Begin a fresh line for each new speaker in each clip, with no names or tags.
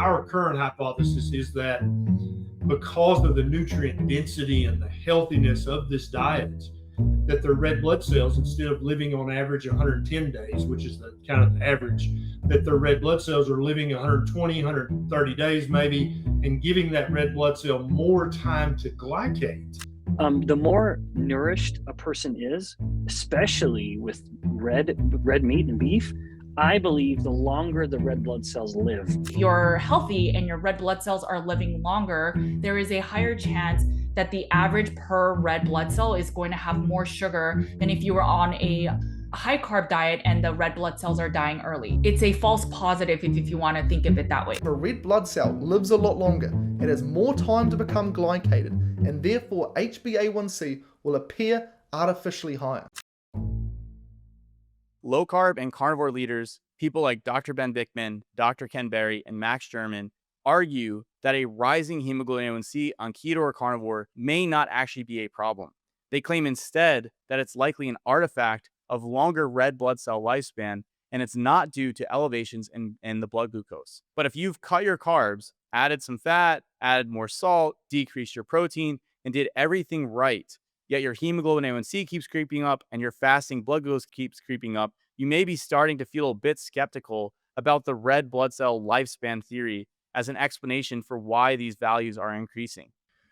our current hypothesis is that because of the nutrient density and the healthiness of this diet, that their red blood cells, instead of living on average 110 days, which is the kind of the average, that their red blood cells are living 120, 130 days maybe, and giving that red blood cell more time to glycate.
The more nourished a person is, especially with red meat and beef, I believe the longer the red blood cells live.
If you're healthy and your red blood cells are living longer, there is a higher chance that the average per red blood cell is going to have more sugar than if you were on a high carb diet and the red blood cells are dying early. It's a false positive if you want to think of it that way.
If a red blood cell lives a lot longer, it has more time to become glycated, and therefore HbA1c will appear artificially higher.
Low carb and carnivore leaders, people like Dr. Ben Bikman, Dr. Ken Berry, and Max German, argue that a rising hemoglobin A1c on keto or carnivore may not actually be a problem. They claim instead that it's likely an artifact of longer red blood cell lifespan, and it's not due to elevations in the blood glucose. But if you've cut your carbs, added some fat, added more salt, decreased your protein, and did everything right, yet your hemoglobin A1c keeps creeping up and your fasting blood glucose keeps creeping up, you may be starting to feel a bit skeptical about the red blood cell lifespan theory as an explanation for why these values are increasing.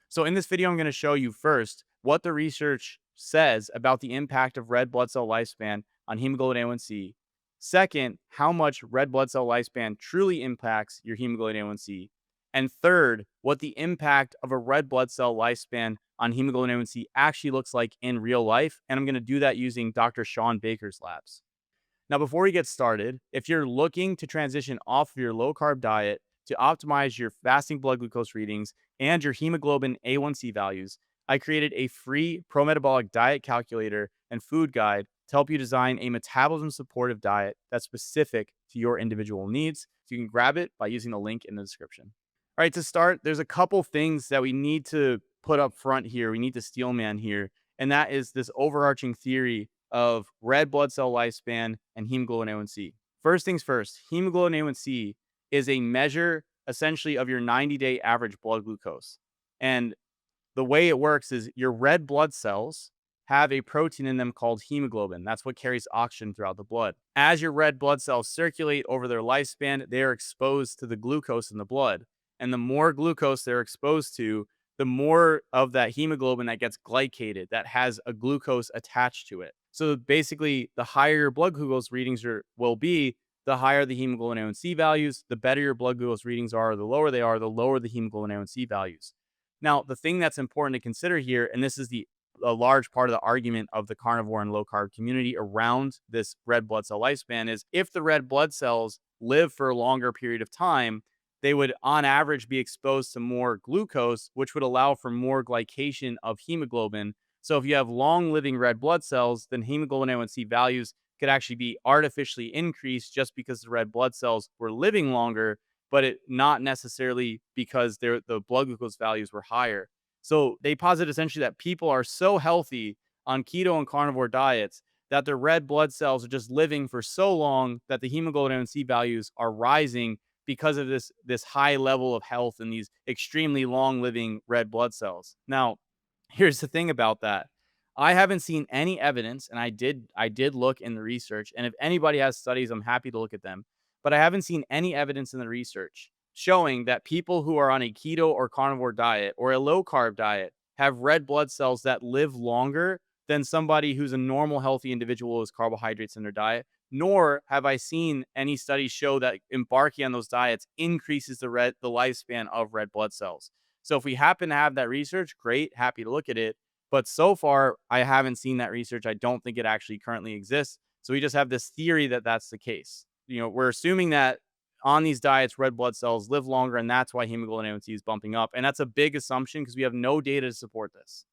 So in this video, I'm going to show you first what the research says about the impact of red blood cell lifespan on hemoglobin A1c. Second, how much red blood cell lifespan truly impacts your hemoglobin A1c. And third, what the impact of a red blood cell lifespan on hemoglobin A1c actually looks like in real life. And I'm going to do that using Dr. Shawn Baker's labs. Now, before we get started, if you're looking to transition off of your low carb diet to optimize your fasting blood glucose readings and your hemoglobin A1c values, I created a free pro-metabolic diet calculator and food guide to help you design a metabolism supportive diet that's specific to your individual needs. So you can grab it by using the link in the description. All right, to start, there's a couple things that we need to put up front here. We need to steel man here, and that is this overarching theory of red blood cell lifespan and hemoglobin A1c. First things first, hemoglobin A1c is a measure essentially of your 90-day average blood glucose. And the way it works is your red blood cells have a protein in them called hemoglobin. That's what carries oxygen throughout the blood. As your red blood cells circulate over their lifespan, they are exposed to the glucose in the blood. And the more glucose they're exposed to, the more of that hemoglobin that gets glycated, that has a glucose attached to it. So basically, the higher your blood glucose readings will be, the higher the hemoglobin A1c values. The better your blood glucose readings are, the lower they are, the lower the hemoglobin A1c values. Now, the thing that's important to consider here, and this is a large part of the argument of the carnivore and low carb community around this red blood cell lifespan, is if the red blood cells live for a longer period of time, they would on average be exposed to more glucose, which would allow for more glycation of hemoglobin. So if you have long living red blood cells, then hemoglobin A1c values could actually be artificially increased just because the red blood cells were living longer, but it not necessarily because the blood glucose values were higher. So they posit essentially that people are so healthy on keto and carnivore diets that their red blood cells are just living for so long that the hemoglobin A1c values are rising because of this high level of health and these extremely long living red blood cells. Now, here's the thing about that. I haven't seen any evidence, and I did look in the research, and if anybody has studies, I'm happy to look at them. But I haven't seen any evidence in the research showing that people who are on a keto or carnivore diet or a low carb diet have red blood cells that live longer than somebody who's a normal, healthy individual with carbohydrates in their diet. Nor have I seen any studies show that embarking on those diets increases the lifespan of red blood cells. So if we happen to have that research, great, happy to look at it. But so far, I haven't seen that research. I don't think it actually currently exists. So we just have this theory that that's the case. We're assuming that on these diets, red blood cells live longer, and that's why hemoglobin A1c is bumping up. And that's a big assumption because we have no data to support this.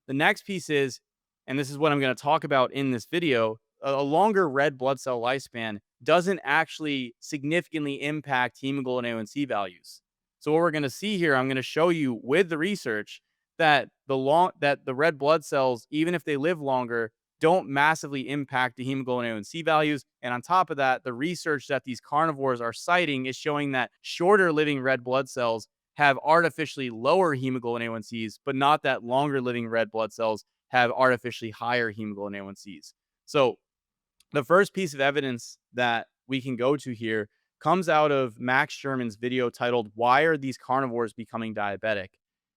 The next piece is, and this is what I'm going to talk about in this video, a longer red blood cell lifespan doesn't actually significantly impact hemoglobin A1c values. So what we're going to see here, I'm going to show you with the research that the red blood cells, even if they live longer, don't massively impact the hemoglobin A1C values. And on top of that, the research that these carnivores are citing is showing that shorter living red blood cells have artificially lower hemoglobin A1Cs, but not that longer living red blood cells have artificially higher hemoglobin A1Cs. So the first piece of evidence that we can go to here comes out of Max Sherman's video titled, "Why Are These Carnivores Becoming Diabetic?"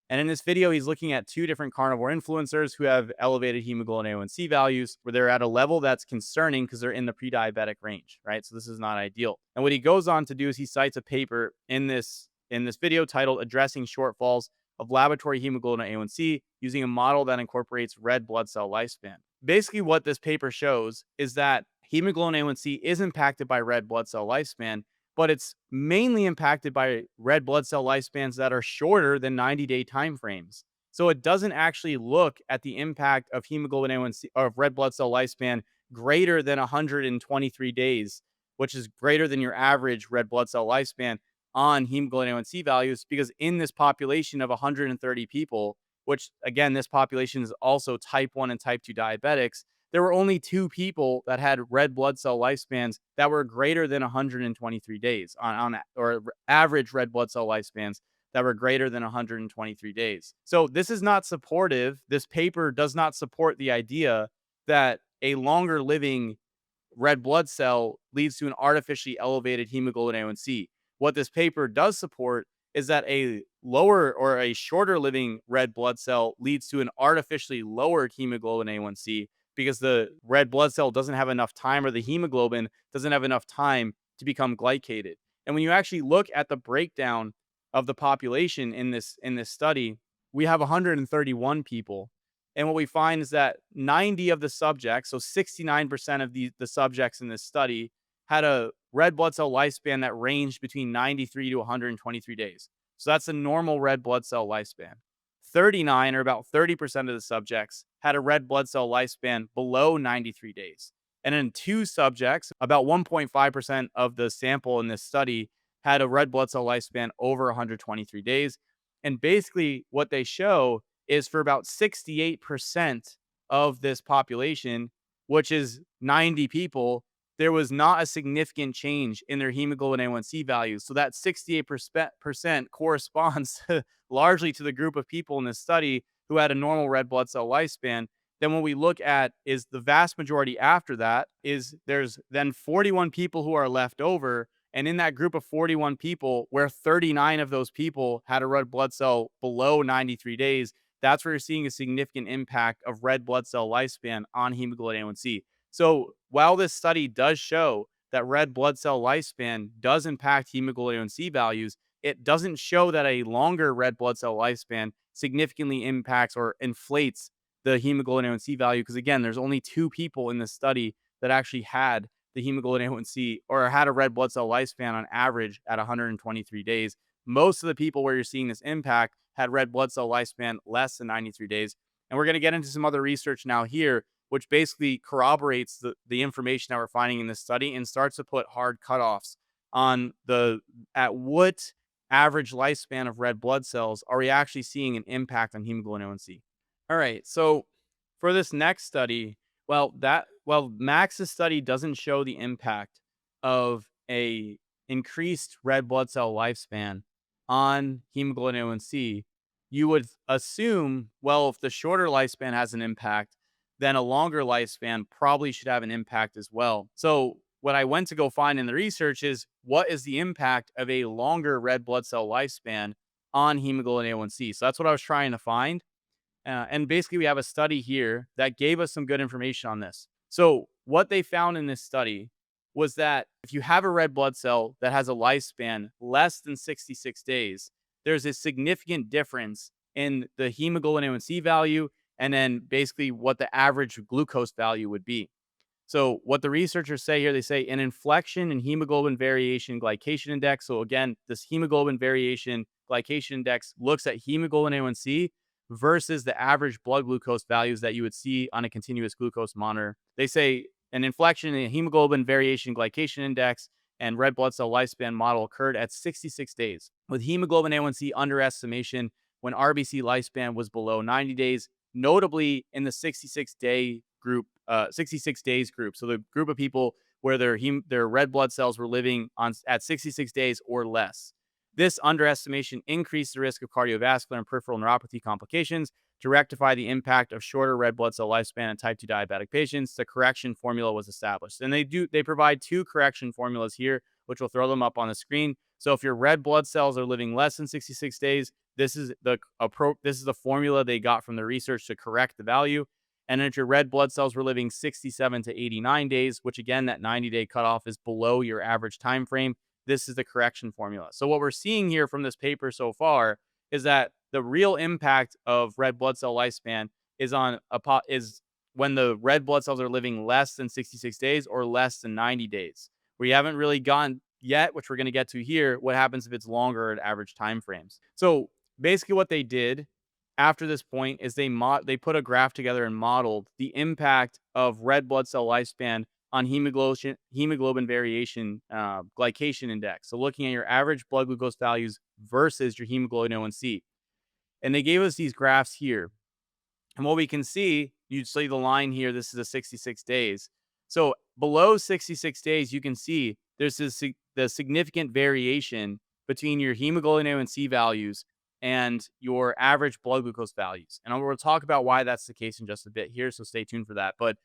And in this video, he's looking at two different carnivore influencers who have elevated hemoglobin A1C values, where they're at a level that's concerning because they're in the pre-diabetic range, right? So this is not ideal. And what he goes on to do is he cites a paper in this video titled "Addressing Shortfalls of Laboratory Hemoglobin A1C Using a Model that Incorporates Red Blood Cell Lifespan." Basically, what this paper shows is that hemoglobin A1C is impacted by red blood cell lifespan, but it's mainly impacted by red blood cell lifespans that are shorter than 90-day timeframes. So it doesn't actually look at the impact of hemoglobin A1C or of red blood cell lifespan greater than 123 days, which is greater than your average red blood cell lifespan on hemoglobin A1C values, because in this population of 130 people, which again, this population is also type 1 and type 2 diabetics, there were only 2 people that had red blood cell lifespans that were greater than 123 days or average red blood cell lifespans that were greater than 123 days. So this is not supportive. This paper does not support the idea that a longer living red blood cell leads to an artificially elevated hemoglobin A1C. What this paper does support is that a lower or a shorter living red blood cell leads to an artificially lowered hemoglobin A1C, because the red blood cell doesn't have enough time, or the hemoglobin doesn't have enough time to become glycated. And when you actually look at the breakdown of the population in this study, we have 131 people. And what we find is that 90 of the subjects, so 69% of the subjects in this study, had a red blood cell lifespan that ranged between 93 to 123 days. So that's a normal red blood cell lifespan. 39, or about 30% of the subjects, had a red blood cell lifespan below 93 days. And in 2 subjects, about 1.5% of the sample in this study had a red blood cell lifespan over 123 days. And basically what they show is for about 68% of this population, which is 90 people, there was not a significant change in their hemoglobin A1C values. So that 68% corresponds largely to the group of people in this study who had a normal red blood cell lifespan. Then what we look at is the vast majority after that is there's then 41 people who are left over. And in that group of 41 people, where 39 of those people had a red blood cell below 93 days, that's where you're seeing a significant impact of red blood cell lifespan on hemoglobin A1C. So while this study does show that red blood cell lifespan does impact hemoglobin A1C values, it doesn't show that a longer red blood cell lifespan significantly impacts or inflates the hemoglobin A1C value. Because again, there's only 2 people in this study that actually had the hemoglobin A1C or had a red blood cell lifespan on average at 123 days. Most of the people where you're seeing this impact had red blood cell lifespan less than 93 days. And we're going to get into some other research now here, which basically corroborates the information that we're finding in this study and starts to put hard cutoffs on at what average lifespan of red blood cells are we actually seeing an impact on hemoglobin A1C. All right, so for this next study, Max's study doesn't show the impact of a increased red blood cell lifespan on hemoglobin A1C. You would assume, well, if the shorter lifespan has an impact, then a longer lifespan probably should have an impact as well. So what I went to go find in the research is, what is the impact of a longer red blood cell lifespan on hemoglobin A1C? So that's what I was trying to find. And basically, we have a study here that gave us some good information on this. So what they found in this study was that if you have a red blood cell that has a lifespan less than 66 days, there's a significant difference in the hemoglobin A1C value, and then basically what the average glucose value would be. So what the researchers say here, they say an inflection in hemoglobin variation glycation index. So again, this hemoglobin variation glycation index looks at hemoglobin A1C versus the average blood glucose values that you would see on a continuous glucose monitor. They say an inflection in hemoglobin variation glycation index and red blood cell lifespan model occurred at 66 days, with hemoglobin A1C underestimation when RBC lifespan was below 90 days, notably in the 66-day group 66 days group. So the group of people where their red blood cells were living at 66 days or less. This underestimation increased the risk of cardiovascular and peripheral neuropathy complications. To rectify the impact of shorter red blood cell lifespan in type 2 diabetic patients, the correction formula was established. And they provide 2 correction formulas here, which we'll throw them up on the screen. So if your red blood cells are living less than 66 days, this is the formula they got from the research to correct the value. And if your red blood cells were living 67 to 89 days, which again, that 90-day cutoff is below your average time frame, this is the correction formula. So what we're seeing here from this paper so far is that the real impact of red blood cell lifespan is when the red blood cells are living less than 66 days or less than 90 days. We haven't really gone yet, which we're going to get to here, what happens if it's longer at average time frames. So basically what they did after this point is they put a graph together and modeled the impact of red blood cell lifespan on hemoglobin variation glycation index. So looking at your average blood glucose values versus your hemoglobin A1c. And they gave us these graphs here. And what we can see, you see the line here, this is a 66 days. So below 66 days, you can see there's the significant variation between your hemoglobin A1c values and your average blood glucose values. And we'll talk about why that's the case in just a bit here, so stay tuned for that. But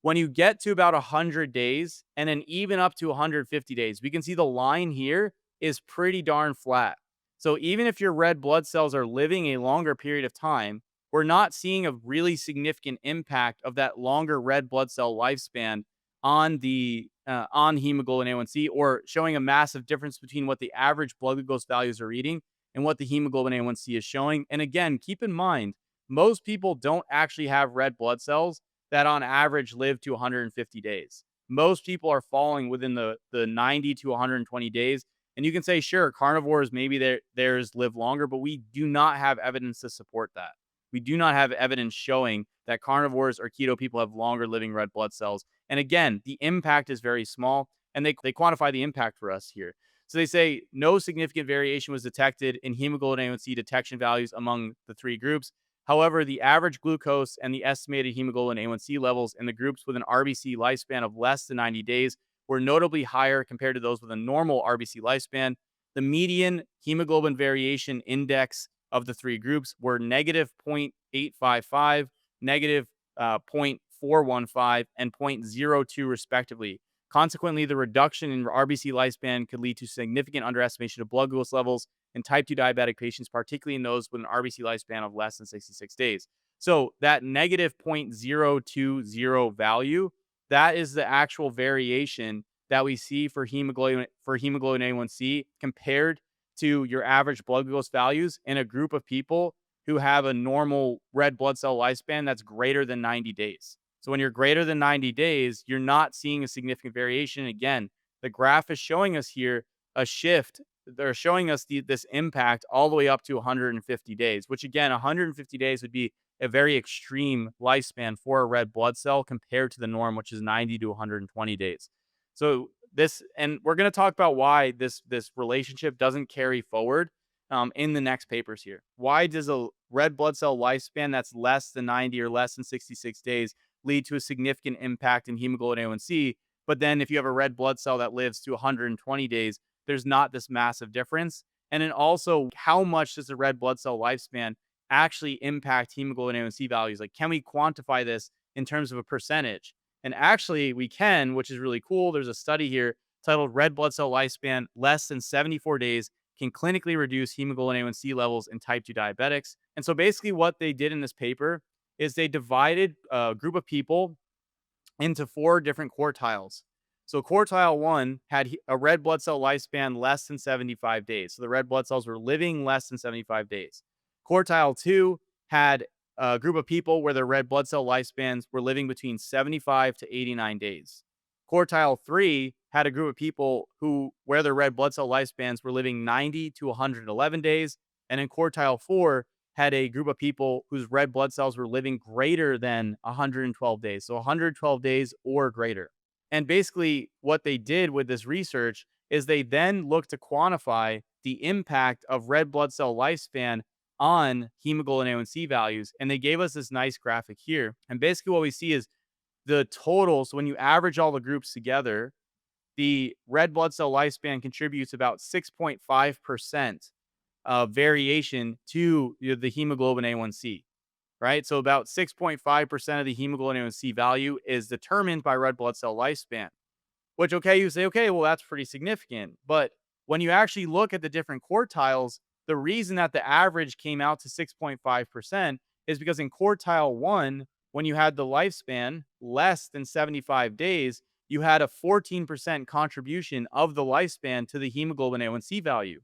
when you get to about 100 days and then even up to 150 days, we can see the line here is pretty darn flat. So even if your red blood cells are living a longer period of time, we're not seeing a really significant impact of that longer red blood cell lifespan on hemoglobin A1c, or showing a massive difference between what the average blood glucose values are reading and what the hemoglobin A1c is showing. And again, keep in mind, most people don't actually have red blood cells that on average live to 150 days. Most people are falling within the 90 to 120 days. And you can say, sure, carnivores, maybe theirs live longer, but we do not have evidence to support that. We do not have evidence showing that carnivores or keto people have longer living red blood cells. And again, the impact is very small, and they quantify the impact for us here. So they say no significant variation was detected in hemoglobin A1c detection values among the 3 groups. However, the average glucose and the estimated hemoglobin A1c levels in the groups with an RBC lifespan of less than 90 days were notably higher compared to those with a normal RBC lifespan. The median hemoglobin variation index of the 3 groups were negative 0.855, negative 0.415, and 0.02 respectively. Consequently, the reduction in RBC lifespan could lead to significant underestimation of blood glucose levels in type 2 diabetic patients, particularly in those with an RBC lifespan of less than 66 days. So that negative 0.020 value, that is the actual variation that we see for hemoglobin A1c compared to your average blood glucose values in a group of people who have a normal red blood cell lifespan that's greater than 90 days. So when you're greater than 90 days, you're not seeing a significant variation. Again, the graph is showing us here a shift. They're showing us this impact all the way up to 150 days, which again, 150 days would be a very extreme lifespan for a red blood cell compared to the norm, which is 90 to 120 days. So and we're going to talk about why this relationship doesn't carry forward in the next papers here. Why does a red blood cell lifespan that's less than 90 or less than 66 days lead to a significant impact in hemoglobin A1c? But then if you have a red blood cell that lives to 120 days, there's not this massive difference. And then also, how much does the red blood cell lifespan actually impact hemoglobin A1c values? Like, can we quantify this in terms of a percentage? And actually we can, which is really cool. There's a study here titled Red Blood Cell Lifespan Less Than 74 Days Can Clinically Reduce Hemoglobin A1c Levels in Type 2 Diabetics. And so basically what they did in this paper is they divided a group of people into 4 different quartiles. So quartile 1 had a red blood cell lifespan less than 75 days. So the red blood cells were living less than 75 days. Quartile 2 had a group of people where their red blood cell lifespans were living between 75 to 89 days. Quartile 3 had a group of people where their red blood cell lifespans were living 90 to 111 days. And in quartile 4 had a group of people whose red blood cells were living greater than 112 days. So 112 days or greater. And basically what they did with this research is they then looked to quantify the impact of red blood cell lifespan on hemoglobin A1c values. And they gave us this nice graphic here. And basically what we see is the total, so when you average all the groups together, the red blood cell lifespan contributes about 6.5% variation to the hemoglobin A1c, right? So about 6.5% of the hemoglobin A1c value is determined by red blood cell lifespan, which, okay, you say, okay, well, that's pretty significant. But when you actually look at the different quartiles, the reason that the average came out to 6.5% is because in quartile one, when you had the lifespan less than 75 days, you had a 14% contribution of the lifespan to the hemoglobin A1c value.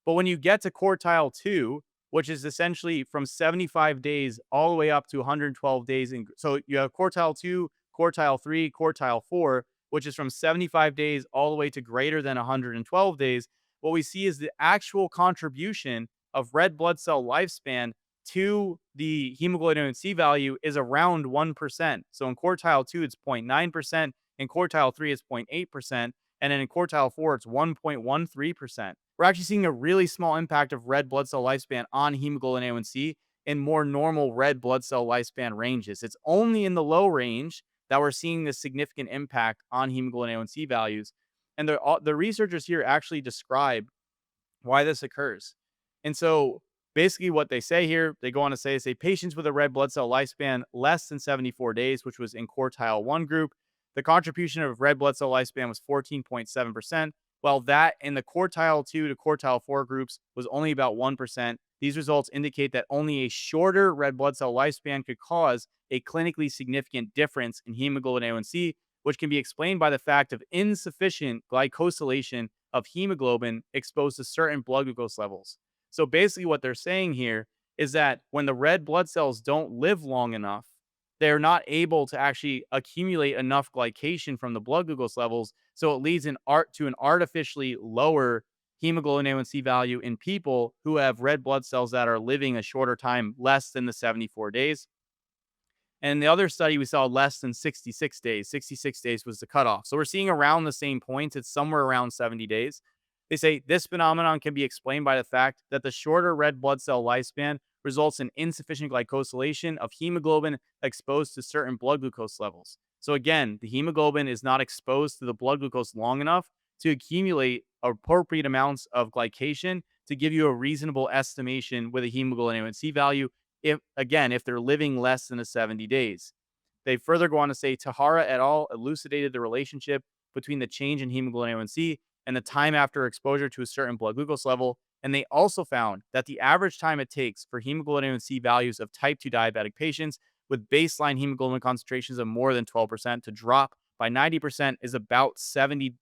But when you get to quartile two, which is essentially from 75 days all the way up to 112 days. So you have quartile two, quartile three, quartile four, which is from 75 days all the way to greater than 112 days. What we see is the actual contribution of red blood cell lifespan to the hemoglobin A1c value is around 1%. So in quartile two, it's 0.9%. In quartile three, it's 0.8%. And then in quartile four, it's 1.13%. We're actually seeing a really small impact of red blood cell lifespan on hemoglobin A1c in more normal red blood cell lifespan ranges. It's only in the low range that we're seeing this significant impact on hemoglobin A1c values. And the researchers here actually describe why this occurs. And so basically what they say here, they go on to say patients with a red blood cell lifespan less than 74 days, which was in quartile one group, the contribution of red blood cell lifespan was 14.7%, while that in the quartile two to quartile four groups was only about 1%. These results indicate that only a shorter red blood cell lifespan could cause a clinically significant difference in hemoglobin A1c, which can be explained by the fact of insufficient glycosylation of hemoglobin exposed to certain blood glucose levels. So basically what they're saying here is that when the red blood cells don't live long enough, they're not able to actually accumulate enough glycation from the blood glucose levels. So it leads to an artificially lower hemoglobin A1c value in people who have red blood cells that are living a shorter time, less than the 74 days. And in the other study, we saw less than 66 days. 66 days was the cutoff. So we're seeing around the same points. It's somewhere around 70 days. They say this phenomenon can be explained by the fact that the shorter red blood cell lifespan results in insufficient glycosylation of hemoglobin exposed to certain blood glucose levels. So again, the hemoglobin is not exposed to the blood glucose long enough to accumulate appropriate amounts of glycation to give you a reasonable estimation with a hemoglobin A1c value if they're living less than 70 days. They further go on to say Tahara et al. Elucidated the relationship between the change in hemoglobin A1c and the time after exposure to a certain blood glucose level. And they also found that the average time it takes for hemoglobin A1c values of type 2 diabetic patients with baseline hemoglobin concentrations of more than 12% to drop by 90% is about 70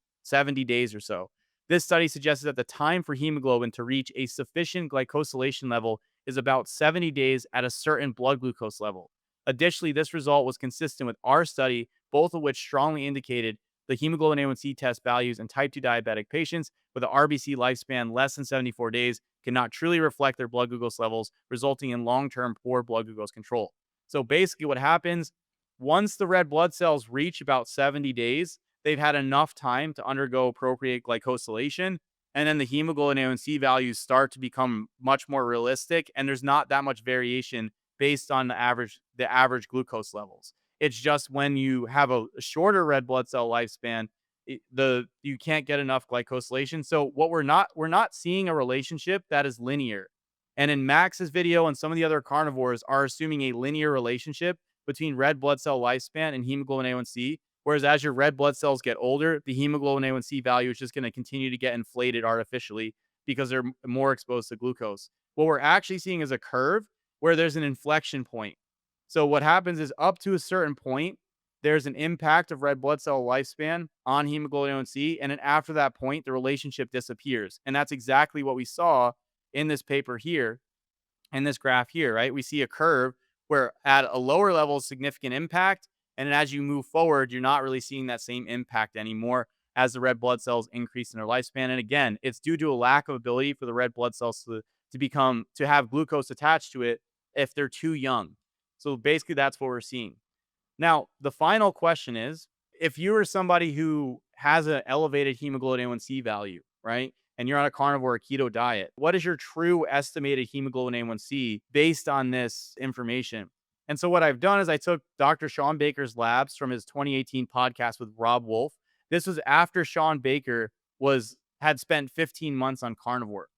days or so. This study suggested that the time for hemoglobin to reach a sufficient glycosylation level is about 70 days at a certain blood glucose level. Additionally, this result was consistent with our study, both of which strongly indicated the hemoglobin A1c test values in type 2 diabetic patients with an RBC lifespan less than 74 days cannot truly reflect their blood glucose levels, resulting in long-term poor blood glucose control. So basically what happens, once the red blood cells reach about 70 days, they've had enough time to undergo appropriate glycosylation, and then the hemoglobin A1c values start to become much more realistic, and there's not that much variation based on the average glucose levels. It's just when you have a shorter red blood cell lifespan, you can't get enough glycosylation. So what we're not seeing a relationship that is linear. And in Max's video and some of the other carnivores are assuming a linear relationship between red blood cell lifespan and hemoglobin A1c. Whereas as your red blood cells get older, the hemoglobin A1c value is just going to continue to get inflated artificially because they're more exposed to glucose. What we're actually seeing is a curve where there's an inflection point. So what happens is up to a certain point, there's an impact of red blood cell lifespan on hemoglobin A1c. And then after that point, the relationship disappears. And that's exactly what we saw in this paper here, in this graph here, right? We see a curve where at a lower level, significant impact. And then as you move forward, you're not really seeing that same impact anymore as the red blood cells increase in their lifespan. And again, it's due to a lack of ability for the red blood cells to have glucose attached to it if they're too young. So basically that's what we're seeing. Now, the final question is, if you are somebody who has an elevated hemoglobin A1c value, right? And you're on a carnivore or keto diet, what is your true estimated hemoglobin A1c based on this information? And so what I've done is I took Dr. Shawn Baker's labs from his 2018 podcast with Rob Wolf. This was after Shawn Baker had spent 15 months on carnivore.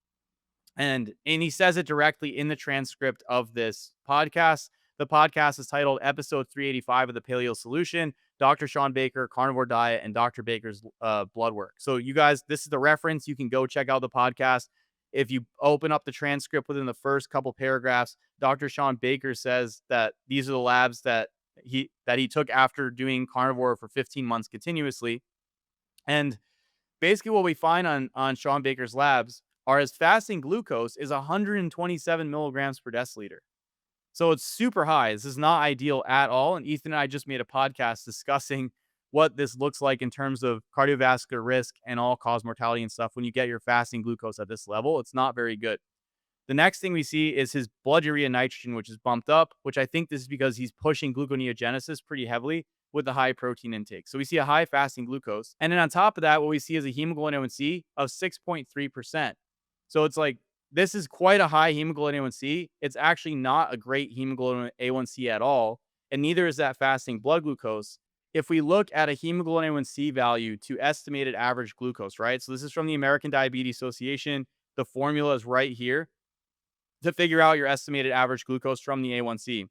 And he says it directly in the transcript of this podcast. The podcast is titled Episode 385 of the Paleo Solution, Dr. Shawn Baker, Carnivore Diet, and Dr. Baker's blood work. So you guys, this is the reference. You can go check out the podcast. If you open up the transcript within the first couple paragraphs, Dr. Shawn Baker says that these are the labs that he took after doing carnivore for 15 months continuously. And basically what we find on Shawn Baker's labs are his fasting glucose is 127 milligrams per deciliter. So it's super high. This is not ideal at all. And Ethan and I just made a podcast discussing what this looks like in terms of cardiovascular risk and all-cause mortality and stuff when you get your fasting glucose at this level. It's not very good. The next thing we see is his blood urea nitrogen, which is bumped up, which I think this is because he's pushing gluconeogenesis pretty heavily with the high protein intake. So we see a high fasting glucose. And then on top of that, what we see is a hemoglobin A1c of 6.3%. So it's like, this is quite a high hemoglobin A1c. It's actually not a great hemoglobin A1c at all. And neither is that fasting blood glucose. If we look at a hemoglobin A1c value to estimated average glucose, right? So this is from the American Diabetes Association. The formula is right here to figure out your estimated average glucose from the A1c.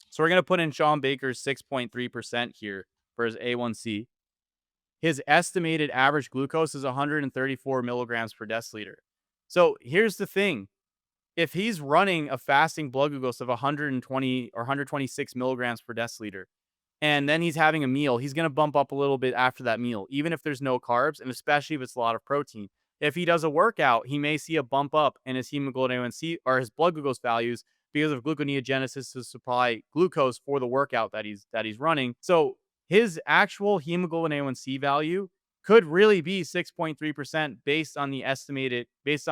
So we're going to put in Shawn Baker's 6.3% here for his A1c. His estimated average glucose is 134 milligrams per deciliter. So here's the thing. If he's running a fasting blood glucose of 120 or 126 milligrams per deciliter, and then he's having a meal, he's going to bump up a little bit after that meal, even if there's no carbs, and especially if it's a lot of protein. If he does a workout, he may see a bump up in his hemoglobin A1c or his blood glucose values because of gluconeogenesis to supply glucose for the workout that he's running. So his actual hemoglobin A1c value could really be 6.3% based on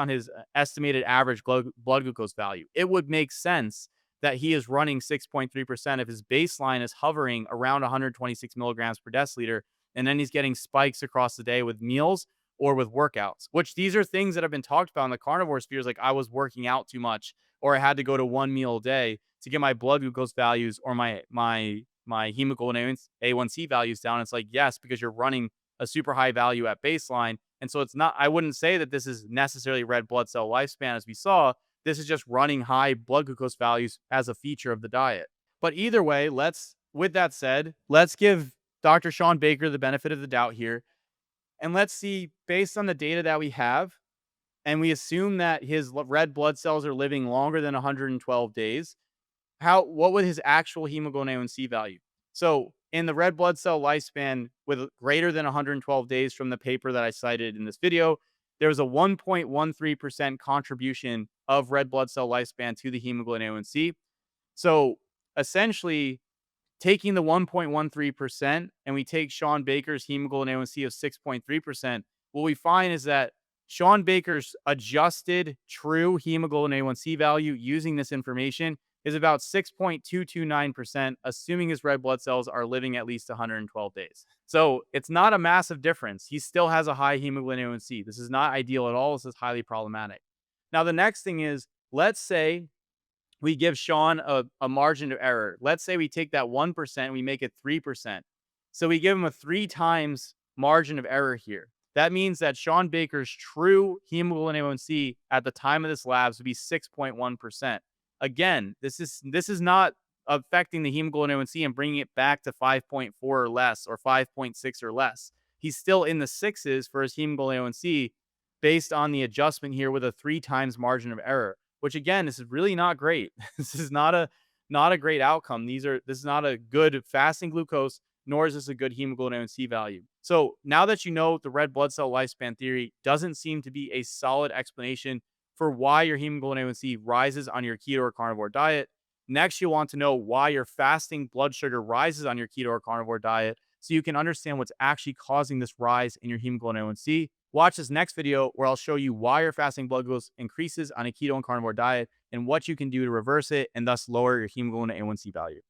his estimated average blood glucose value. It would make sense that he is running 6.3% if his baseline is hovering around 126 milligrams per deciliter, and then he's getting spikes across the day with meals or with workouts, which these are things that have been talked about in the carnivore spheres. Like, I was working out too much, or I had to go to one meal a day to get my blood glucose values or my hemoglobin A1c values down. It's like, yes, because you're running a super high value at baseline. And so it's not, I wouldn't say that this is necessarily red blood cell lifespan as we saw. This is just running high blood glucose values as a feature of the diet. But either way, with that said, let's give Dr. Shawn Baker the benefit of the doubt here. And let's see, based on the data that we have, and we assume that his red blood cells are living longer than 112 days, what would his actual hemoglobin A1c value? So in the red blood cell lifespan with greater than 112 days from the paper that I cited in this video, there was a 1.13% contribution of red blood cell lifespan to the hemoglobin A1c. So essentially, taking the 1.13% and we take Shawn Baker's hemoglobin A1c of 6.3%, what we find is that Shawn Baker's adjusted true hemoglobin A1c value using this information is about 6.229%, assuming his red blood cells are living at least 112 days. So it's not a massive difference. He still has a high hemoglobin A1c. This is not ideal at all. This is highly problematic. Now, the next thing is, let's say we give Shawn a margin of error. Let's say we take that 1% and we make it 3%. So we give him a 3 times margin of error here. That means that Shawn Baker's true hemoglobin A1c at the time of this labs would be 6.1%. Again, this is not affecting the hemoglobin A1c and bringing it back to 5.4 or less or 5.6 or less. He's still in the 6s for his hemoglobin A1c based on the adjustment here with a 3 times margin of error, which again, this is really not great. This is not a great outcome. This is not a good fasting glucose, nor is this a good hemoglobin A1c value. So now that you know the red blood cell lifespan theory doesn't seem to be a solid explanation for why your hemoglobin A1c rises on your keto or carnivore diet. Next, you'll want to know why your fasting blood sugar rises on your keto or carnivore diet so you can understand what's actually causing this rise in your hemoglobin A1c. Watch this next video where I'll show you why your fasting blood glucose increases on a keto and carnivore diet and what you can do to reverse it and thus lower your hemoglobin A1c value.